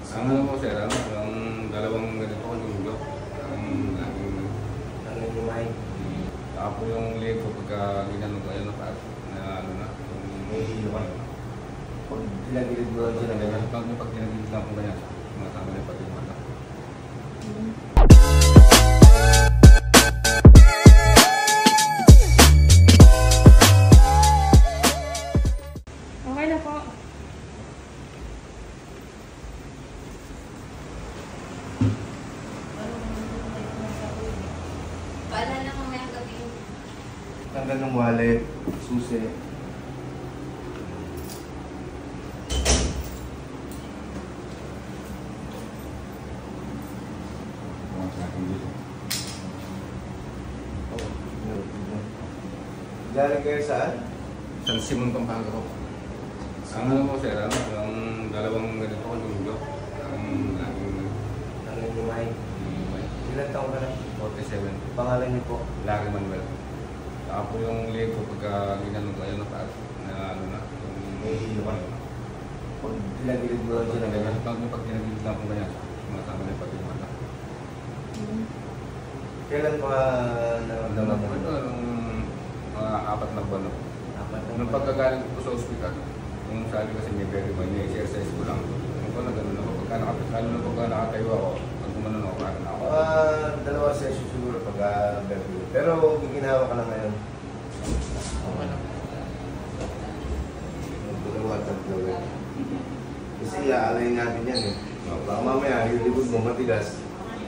Ano mo sir, ang dalawang ganito ko linggo. Ang lumay. Tapos yung leg ko pagka ginano ko, ayun na ano na. May hilo ka. Pag ginagilid mo lang siya na ganyan. Pag ginagilid lang ko ganyan, sumasama na yung pati yung mata. Okay na po. Paalala mamayang gabi. Tanggal ng wallet, susi. Galing kayo saan? San Simon, Pampanga ko. Ano mo sir, ang dalawang ganito ko linggo. Ang lumay. Ilan taong ka na? 47. Pangalan niyo po? Larry Manuel. Tapos yung leg ko pagka ginano ko, ayun na ano na. May hilo ka. Pag ginagilid mo lang siya na ganyan. Pag ginagilid lang ko ganyan, sumasama na yung pati yung mata. Kailan pa naramdaman mo? Ito, nung mga 4 na buwan ako. Apat na Nung pagkagaling ko sa ospital, yung sabi kasi may very well, may exercise ko lang. Yung ko na gano'n ako, lalo na pagka nakatayo ako, pag gumanon ako, parang ako. Dalawa session siguro pag birthday. Pero giginawa ka na ngayon. Okay lang. Dalawa, tatlo. Kasi aalayin natin yan eh. Baka mamaya, yung likod mo matigas,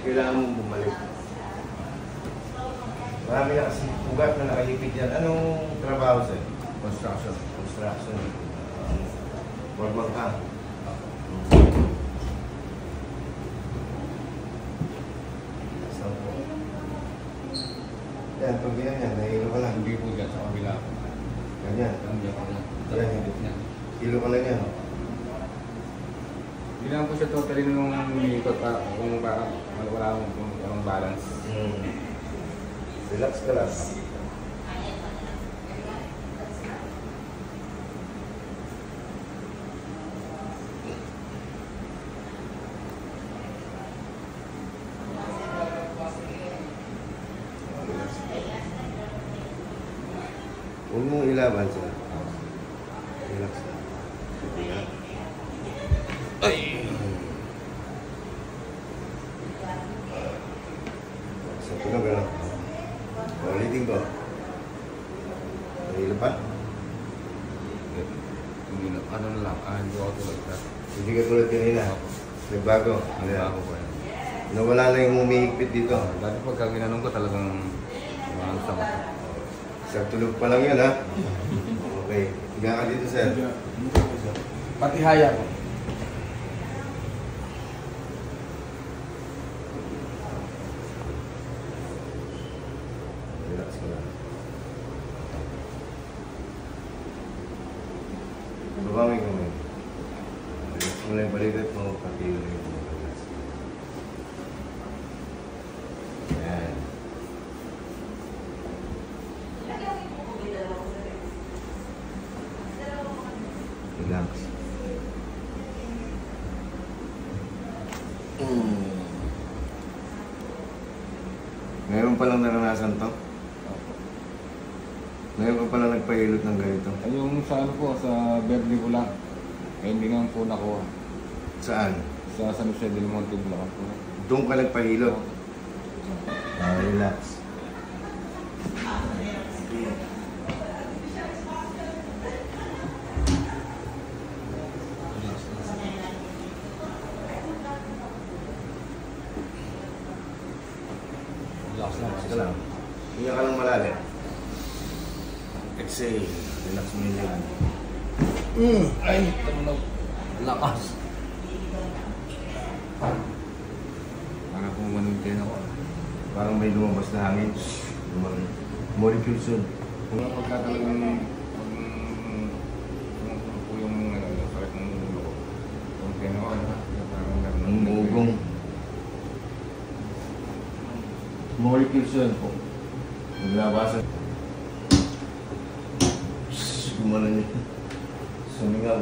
kailangan mong bumalik. Marami na kasi ugat na nakalipid yan. Anong trabaho sa'yo? Construction. Construction. Foreman ka. Yan, pag ganyan, nahilo ka lang. Hindi po dyan sa kabila. Ganyan. Ganyan ako lang. Yan, Tapos niya. hilo ka lang yan. Hindi lang po siya totally nung umiikot pa, kung parang wala akong balance. Relax ka lang. Huwag mong ilaban siya. Relax ka. Ay! Sa tunog ka lang. Ulitin ko. Nahilo pa? Hindi na, ano na lang, hindi ako tulad ka. Hindi ka tulad kanina. Nagbago. Ano ba ako po yan? Nawala na yung umiikpit dito. Dati pagka ginanong ko talagang ano sa mata. Sa tulog pa lang yan, ha? Okay. Higa ka dito, sir. Pati haya ko. Relax ka lang. Baba mo yung kamay. Relax mo lang yung balikat mo, pati yung leg mo. Yan. Relax. Ngayon pa lang naranasan to? Ngayon ka pala nagpahilot ng ganito? Ay, yung sa ano po, sa Beverly ko lang. Eh, hindi nga po nakuha. Saan? Sa San Jose del Monte, Bulacan po. Doon ka nagpahilot? Relax. Relax lang. Relax ka lang. Hinga ka lang malalim. Exhale. Relax mo yung leg. Ay, tumunog. Lakas. Para po manuntin ako. Parang may lumabas na hangin. Molecules yun. Kung pagka talagang po yung sakit ng ulo ko. Kung ginawa na, parang meron Ang mugong. Molecules yun po. Naglabasan. Gumanon niya. Sumingaw.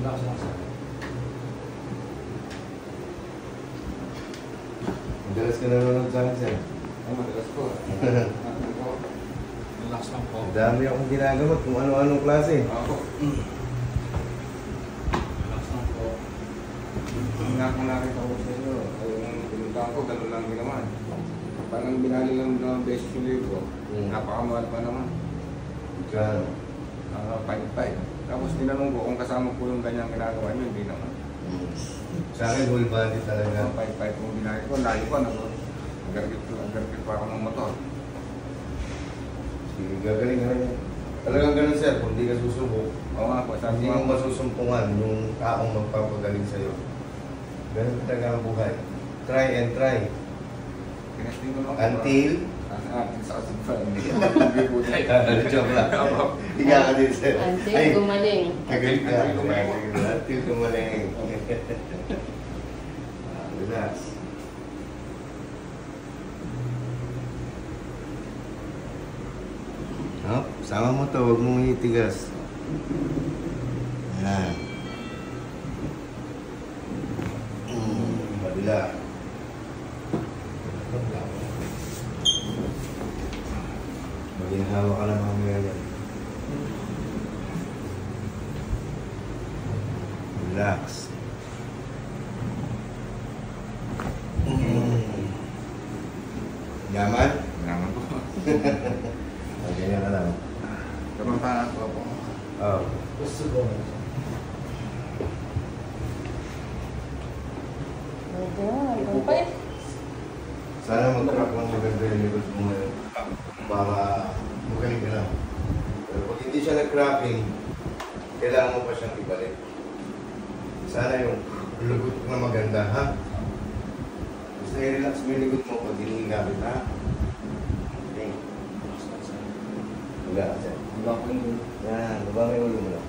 Relax lang sir. Madalas ka nanonood sa akin, sir. Ay, madalas po. Relax lang po. Ang dami akong ginagamot kung ano-anong klase. Ako. Relax lang po. Ang nakita ko sa inyo, ay yung pinuntahan ko, gano'n lang din naman. Parang binali lang ng beses yung libro. Napakamahal pa naman. Kano? 5-5. Tapos tinanong ko kung kasama po yung ganyang ginagawa niyo, hindi naman. Sa akin, whole body talaga. 5-5 kung binali ko, layo ko, nag-gargit pa ako ng motor. Sige, gagaling ka rin. Talagang ganun, sir. Kung di ka susubok, Oo nga po, sabi hindi ko mo masusumpungan yung taong magpapagaling sa'yo. Ganun talaga ang buhay. Try and try. Tinesting ko naman. Until? Sa kasigpa. Hindi po tayo. Joke lang. Hindi ka din, sir. Until gumaling. Agaling ka. Until gumaling. Until gumaling. Relax. Hop, sama mo to, huwag mong itigas. Yan. Kabila. Maginahawa ka lang mamaya yan. Relax. Yaman? Naman po. Ganyan ka lang. Kamantahan ko po. Oh. Gusto ko. Medyo, hanggang pa eh. Sana mag-crack ng maganda yung likod mo ngayon para magaling ka lang. Pero pag hindi siya nag-cracking, kailangan mo pa siyang ibalik. Sana yung likod na maganda, ha? Basta i-relax mo yung likod mo pag hinihigamit, ha? Okay. Wala ka siya. Wala ko yung Yan, baba mo yung ulo mo lang.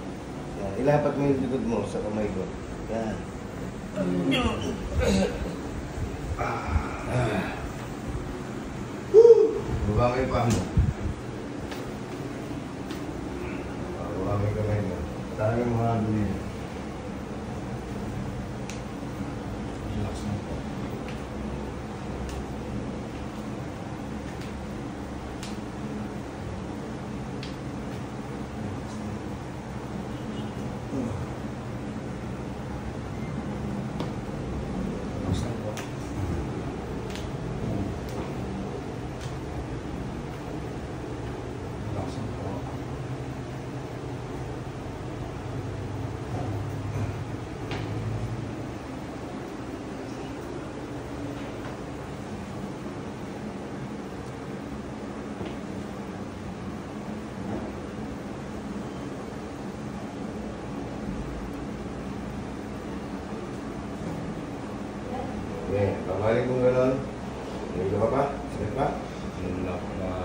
Yan, ilapat mo yung likod mo sa kamay ko. Yan. Baba mo yung paa mo. Baba mo yung kamay mo. Talagang mga dumi. Relax lang po. Relax lang po. Relax lang po. Okay, pabalik kong gano'n. May ka pa? Sige pa? Ano lang,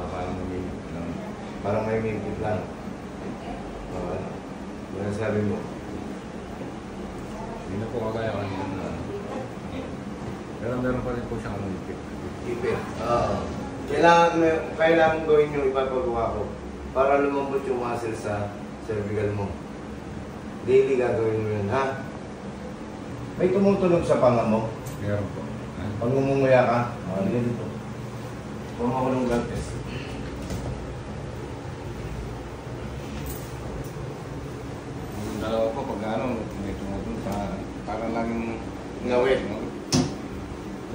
parang may lang. Parang may mingkit lang. Ano sabi mo? Hindi na po kagaya kanina na. Pero meron pa rin po siyang ipit. Ipit. Oo. Kailangan gawin yung ipapagawa ko para lumambot yung muscle sa cervical mo. Daily gagawin mo yun, ha? May tumutunog sa panga mo. Meron po. Pag umumuya ka, ganito. Pumako ng blood test. Yung dalawa po, pag ano, may tumutong parang laging Ngawit.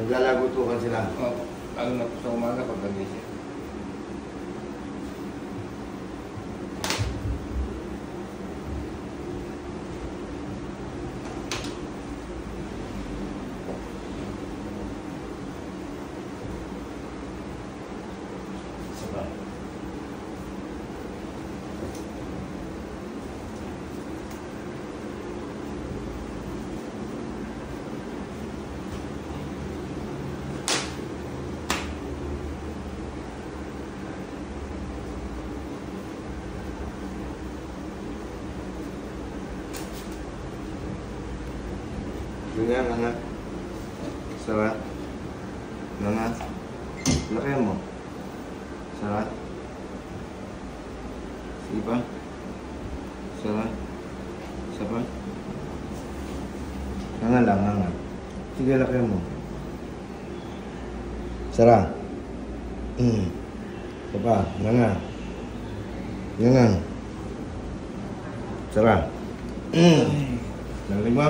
Naglalagutukan sila. Lalo na po sa umaga pag nagising. Sabay. Ganyan, anak. Sarap. Anak. Laki mo. Sarap. Sige pa. Sarap. Isa pa. nga lang, nga. Sige, laki mo. Sara. Ito pa, nga. Nga. Sara. Narinig mo?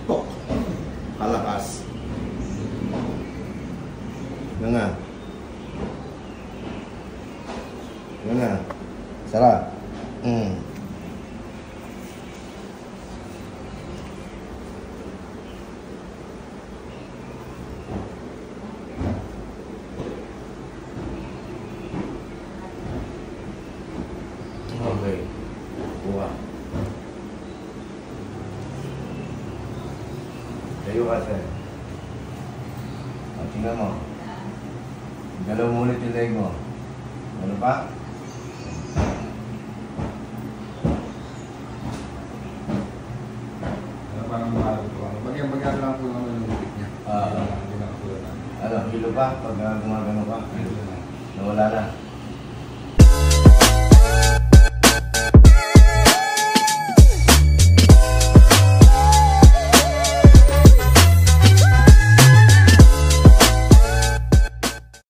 Tok. Palakas. Nga. Nga. Sara. Okay. Buka. Tayo ka, sir. Tingnan mo. Galaw mo ulit yung leg mo. Ano pa? Parang mahal ko. Bagyan lang po naman yung lupit niya. Ano, hilo pa? Pag gumagano pa? Nawala na.